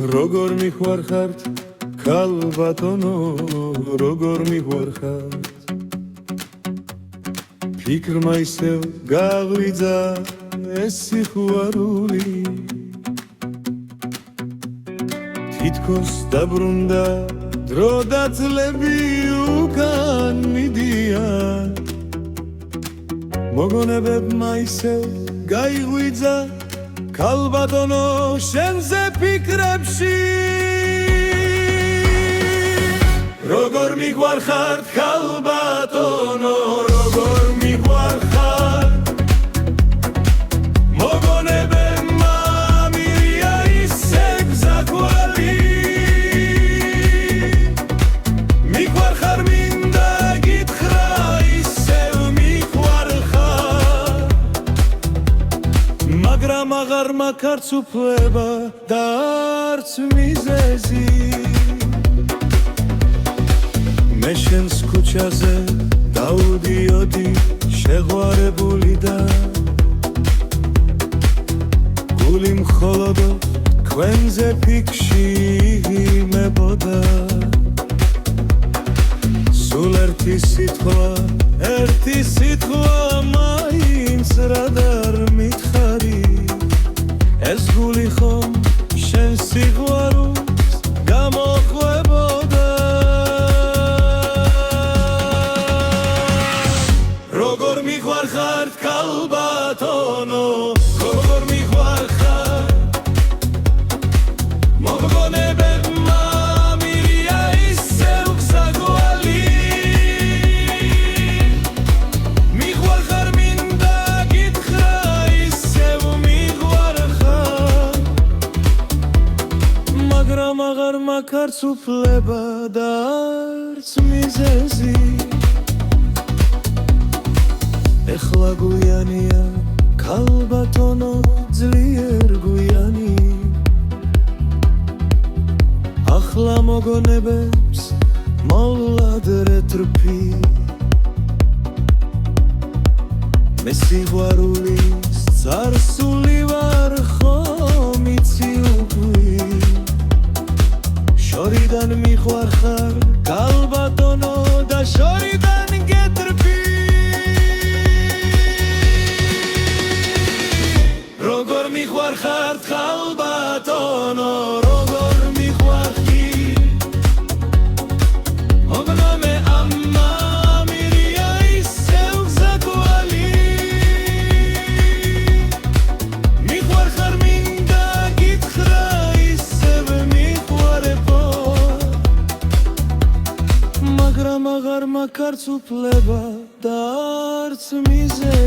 როგორ მიხვარხართ ქალბატონო როგორ მიხვარხართ ფიქრმა ისევ გაღვიძა ეს სიყვარული თითქოს დაბრუნდა დრო და წლები უკან მიდიან მოგონებებმა ისევ გაიღვიძა ქალბატონო შენზე ფიქრებში როგორ მიგვარხართ ქალბატონო როგორ მიგვარხართ მოგონებებმა მირია ისე გზაგვალი მიგვარხარ მინდა გითხრა ისევ მიგვარხარ მაგრამ აღარ მაქვს უფლება და არც მიზეზი მე შენს ქუჩაზე დავდიოდი შეღვარებული და გული მხოლოდ თქვენზე ფიქში იმებოდა სულ ერთი სიტყვა მაინც რად არ მითხარი ეს გული ხომ შენს სიყვარულს გამოხვებოდა როგორ მიხვარხართ ქალბატონო როგორ მიხვარხართ მოგონებებმა მირია ისევ გზაგვალი მიხვარხარ მინდა გითხრა ისევ მიხვარხარ მაგრამ აღარ მაქვს უფლება და არც მიზეზი ეხლა გვიანია ქალბატონო ძლიერ გვიანი ახლა მოგონებებს მოლადრე თრფი მე სიყვარულის წარსული ვარ ხომ იცი უკვე შორიდან მიხვარხარ ქალბატონო და შორიდან გეტრფი როგორ მიხვარხართ ქალბატონო როგორ მიხვარხი მოგონებე ამა მირია ისევ გზაგვალი მიხვარხარ მინდა გითხრა ისევ მიხვარებო მაგრამ აღარ მაქვს უფლება და არც მიზეზი